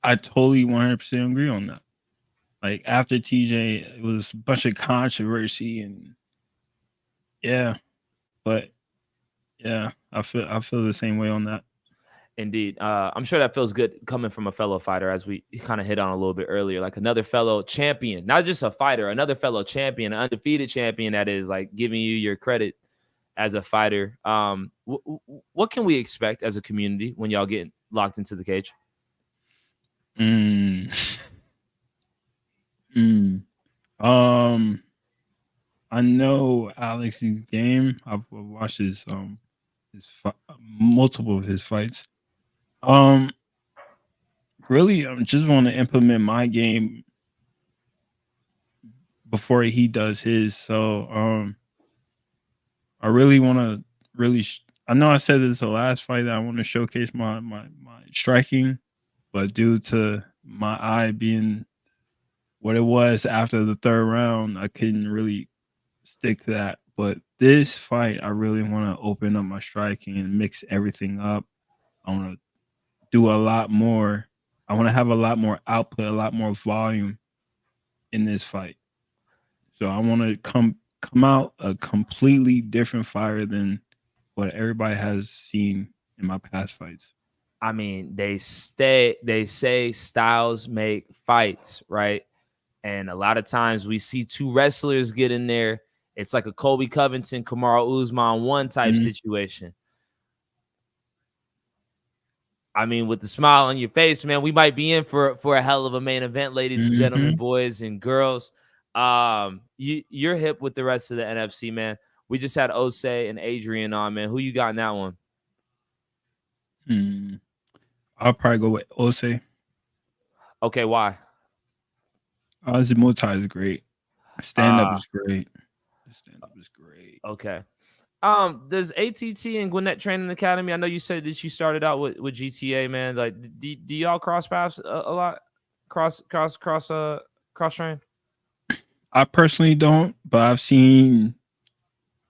I totally 100% agree on that. Like, after TJ, it was a bunch of controversy and I feel the same way on that. Indeed. I'm sure that feels good coming from a fellow fighter, as we kind of hit on a little bit earlier, like another fellow champion, not just a fighter, another fellow champion, an undefeated champion that is like giving you your credit as a fighter. What can we expect as a community when y'all get locked into the cage? I know Alex's game. I've watched his multiple of his fights. Really, I just want to implement my game before he does his. So, I really want to I know I said this the last fight that I want to showcase my striking, but due to my eye being what it was after the third round, I couldn't really stick to that. But this fight, I really want to open up my striking and mix everything up. I want to do a lot more. I want to have a lot more output, a lot more volume in this fight. So I want to come out a completely different fighter than what everybody has seen in my past fights. I mean, they say styles make fights, right? And a lot of times we see two wrestlers get in there. It's like a Colby Covington, Kamaru Usman 1 type situation. I mean, with the smile on your face, man, we might be in for a hell of a main event, ladies and gentlemen, boys and girls. You're hip with the rest of the NFC, man. We just had Ose and Adrian on, man. Who you got in that one? I'll probably go with Ose. Okay, why? His Muay is great. Stand-up is great. Stand-up is great. Okay. Does ATT and Gwinnett Training Academy? I know you said that you started out with GTA, man. Like, do y'all cross paths a lot? Cross train? I personally don't, but I've seen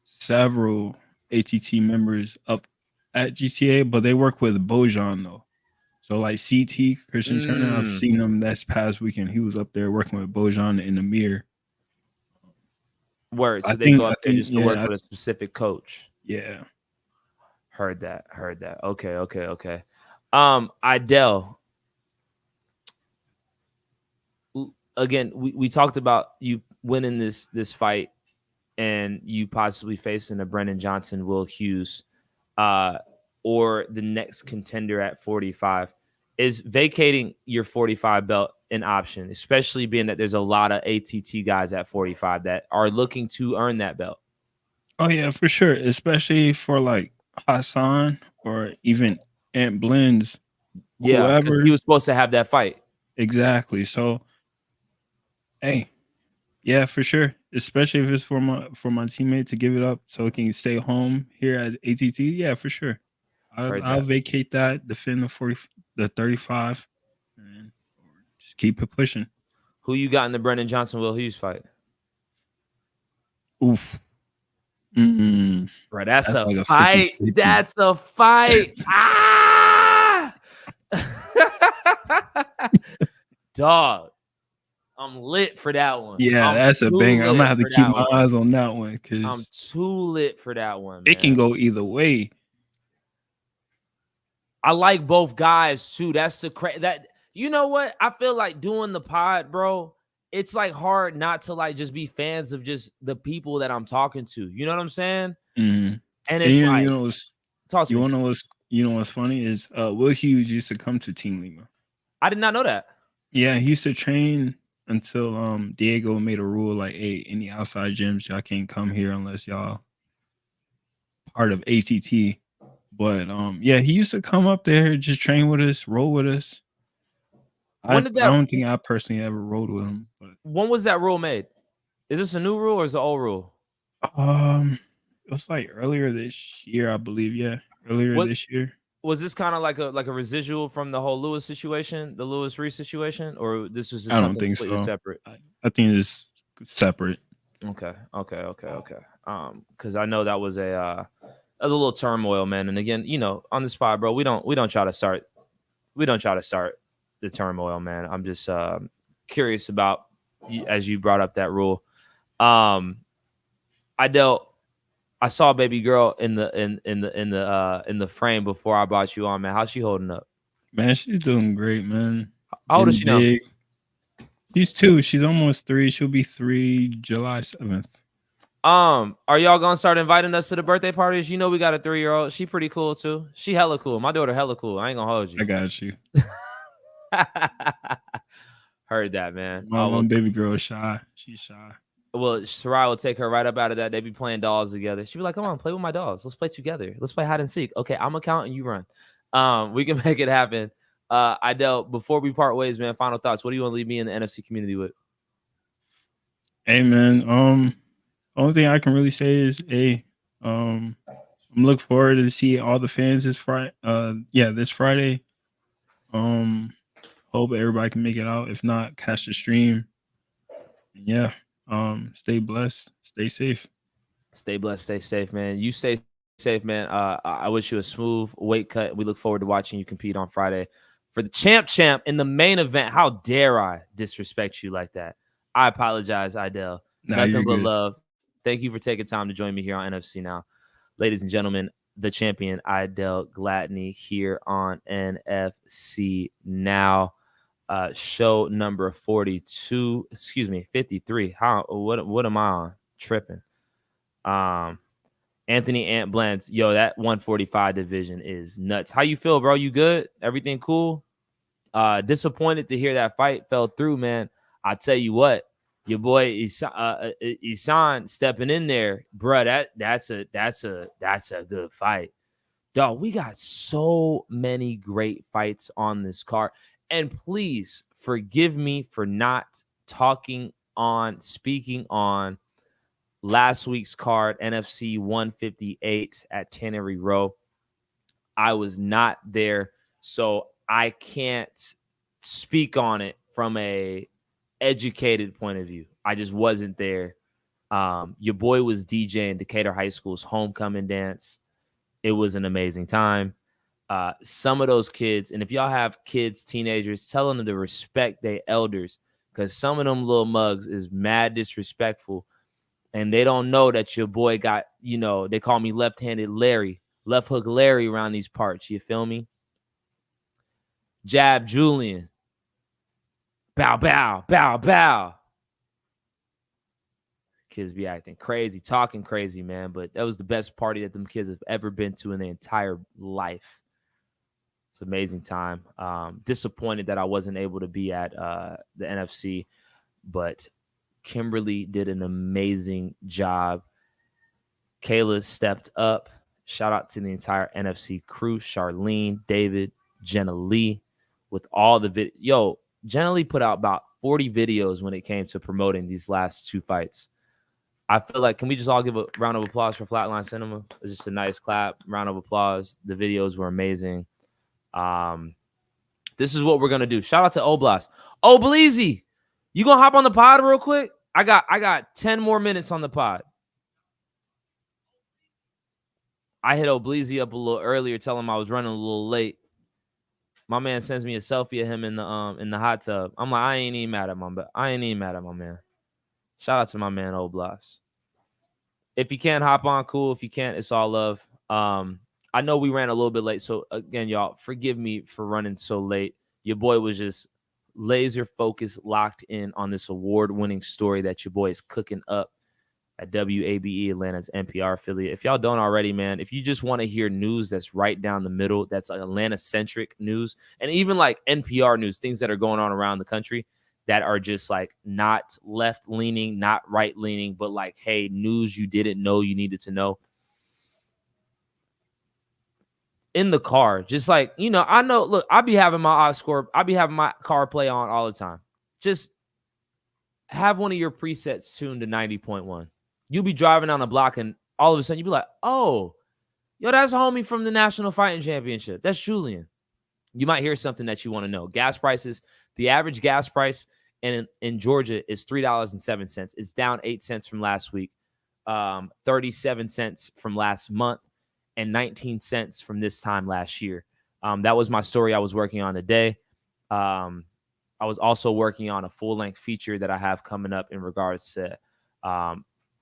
several ATT members up at GTA, but they work with Bojan though. So like CT Christian Turner, I've seen him this past weekend. He was up there working with Bojan in the mirror. Word. So they go up there just to work with a specific coach. Yeah. Heard that. Okay. Idell. Again, we talked about you winning this fight and you possibly facing a Brennan Johnson, Will Hughes, or the next contender at 45. Is vacating your 45 belt an option, especially being that there's a lot of ATT guys at 45 that are looking to earn that belt? Oh yeah, for sure. Especially for like Hassan or even Ant Blends. Yeah, because he was supposed to have that fight. Exactly. So, hey, yeah, for sure. Especially if it's for my teammate to give it up so he can stay home here at ATT. Yeah, for sure. I'll vacate that, defend the 35, and just keep it pushing. Who you got in the Brennan Johnson Will Hughes fight? Oof. Bro, that's a like fight. 50-50. That's a fight. Ah! Dog. I'm lit for that one. Yeah, that's a banger. I'm gonna have to keep my eyes on that one because I'm too lit for that one. It can go either way. I like both guys too. That's that. You know what? I feel like doing the pod, bro. It's like hard not to like just be fans of just the people that I'm talking to. You know what I'm saying? Mm-hmm. And it's like, you know what's funny is Will Hughes used to come to Team Lima. I did not know that. Yeah, he used to train until Diego made a rule like, hey, any outside gyms, y'all can't come here unless y'all part of ATT. But yeah, he used to come up there, just train with us, roll with us. I don't think I personally ever rode with him. But when was that rule made? Is this a new rule or is it an old rule? It was like earlier this year, I believe. Yeah, this year. Was this kind of like a residual from the whole Lewis situation, the Lewis Reese situation, or this was just I don't think so. Separate? I think it's separate. Okay. Because I know that was a little turmoil, man. And again, you know, on the spot, bro, we don't try to start the turmoil, man. I'm just curious about, as you brought up that rule. Idell, I saw baby girl in the frame before I brought you on, man. How's she holding up? Man, she's doing great, man. How old is she now? Big. She's 2. She's almost 3. She'll be 3 July 7th. Are y'all gonna start inviting us to the birthday parties? You know we got a 3-year-old. She pretty cool too. She hella cool. My daughter hella cool. I ain't gonna hold you. I got you. Heard that, man. My baby girl is shy. She's shy. Well, Sarai will take her right up out of that. They be playing dolls together. She'll be like, come on, play with my dolls. Let's play together. Let's play hide and seek. Okay, I'm gonna count and you run. We can make it happen. Idell, before we part ways, man, final thoughts. What do you want to leave me in the NFC community with? Hey, man. Only thing I can really say is, I'm looking forward to see all the fans this Friday. This Friday. Hope everybody can make it out. If not, catch the stream. Yeah. Stay blessed. Stay safe. Stay blessed. Stay safe, man. You stay safe, man. I wish you a smooth weight cut. We look forward to watching you compete on Friday for the champ in the main event. How dare I disrespect you like that? I apologize, Idell. Nothing but love. Thank you for taking time to join me here on NFC Now. Ladies and gentlemen, the champion, Idell Gladney, here on NFC Now. Show number 52, 53. What am I on? Tripping. Anthony Ant Blends. Yo, that 145 division is nuts. How you feel, bro? You good? Everything cool? Disappointed to hear that fight fell through, man. I tell you what, your boy Isan stepping in there, bro. That's a good fight. Dog, we got so many great fights on this card. And please forgive me for not speaking on last week's card, NFC 158 at Tannery Row. I was not there, so I can't speak on it from a educated point of view. I just wasn't there. Your boy was DJing Decatur High School's homecoming dance. It was an amazing time. Some of those kids, and if y'all have kids, teenagers, tell them to respect their elders, because some of them little mugs is mad disrespectful, and they don't know that your boy got, they call me left-handed Larry, left hook Larry around these parts. You feel me? Jab Julian. Bow, bow, bow, bow. Kids be acting crazy, talking crazy, man, but that was the best party that them kids have ever been to in their entire life. It's an amazing time. Disappointed that I wasn't able to be at the NFC, but Kimberly did an amazing job. Kayla stepped up. Shout out to the entire NFC crew, Charlene, David, Jenna Lee, with all the Jenna Lee put out about 40 videos when it came to promoting these last 2 fights. I feel like, can we just all give a round of applause for Flatline Cinema? It was just a nice clap, round of applause. The videos were amazing. This is what we're gonna do. Shout out to Oblast. Obleezy, you gonna hop on the pod real quick? I got 10 more minutes on the pod. I hit Obleezy up a little earlier, tell him I was running a little late. My man sends me a selfie of him in the hot tub. I'm like, I ain't even mad at my man. Shout out to my man Oblast. If you can't hop on, cool. If you can't, it's all love. I know we ran a little bit late, so again, y'all, forgive me for running so late. Your boy was just laser focused, locked in on this award-winning story that your boy is cooking up at WABE, Atlanta's NPR affiliate. If y'all don't already, man, if you just want to hear news that's right down the middle, that's like Atlanta-centric news, and even like NPR news, things that are going on around the country that are just like not left-leaning, not right-leaning, but like, hey, news you didn't know you needed to know. In the car, just like, I know, look, I be having my aux cord, I be having my car play on all the time. Just have one of your presets tuned to 90.1. You'll be driving down the block and all of a sudden you'll be like, oh, yo, that's homie from the National Fighting Championship. That's Julian. You might hear something that you want to know. Gas prices, the average gas price in Georgia is $3.07. It's down 8 cents from last week, 37 cents from last month, and 19 cents from this time last year. That was my story I was working on today. I was also working on a full-length feature that I have coming up in regards to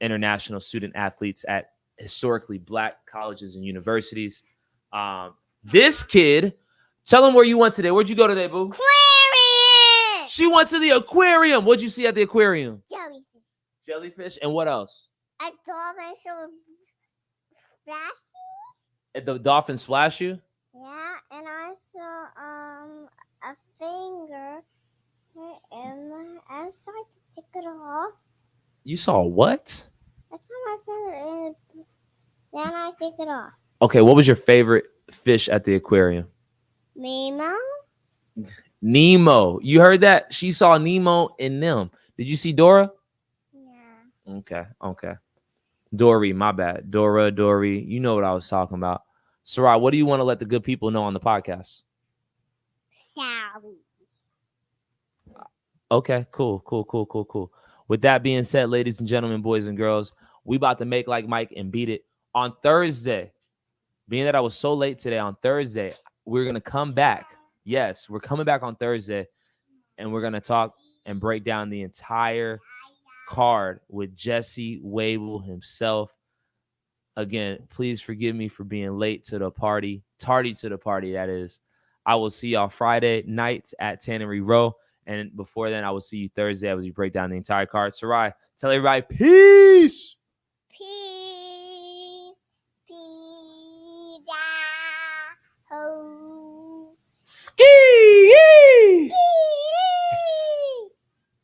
international student athletes at historically black colleges and universities. This kid, tell him where you went today. Where'd you go today, boo? Aquarium. She went to the aquarium. What'd you see at the aquarium? Jellyfish. Jellyfish. And what else? A dolphin showed flash. And the dolphin splash you? Yeah, and I saw a finger, and I started to take it off. You saw what? I saw my finger, and then I take it off. Okay, what was your favorite fish at the aquarium? Mimo? Nemo. You heard that? She saw Nemo and them. Did you see Dora? Yeah. Okay. Dory, my bad. Dory. You know what I was talking about. Sarai, what do you want to let the good people know on the podcast? Sally. Okay, cool. With that being said, ladies and gentlemen, boys and girls, we about to make like Mike and beat it on Thursday. Being that I was so late today, on Thursday, we're going to come back. Yes, we're coming back on Thursday, and we're going to talk and break down the entire card with Jesse Wable himself. Again, please forgive me for being late to the party, tardy to the party, that is. I will see y'all Friday nights at Tannery Row. And before then, I will see you Thursday as we break down the entire card. Sarai, tell everybody, peace. Peace. Peace. Ski.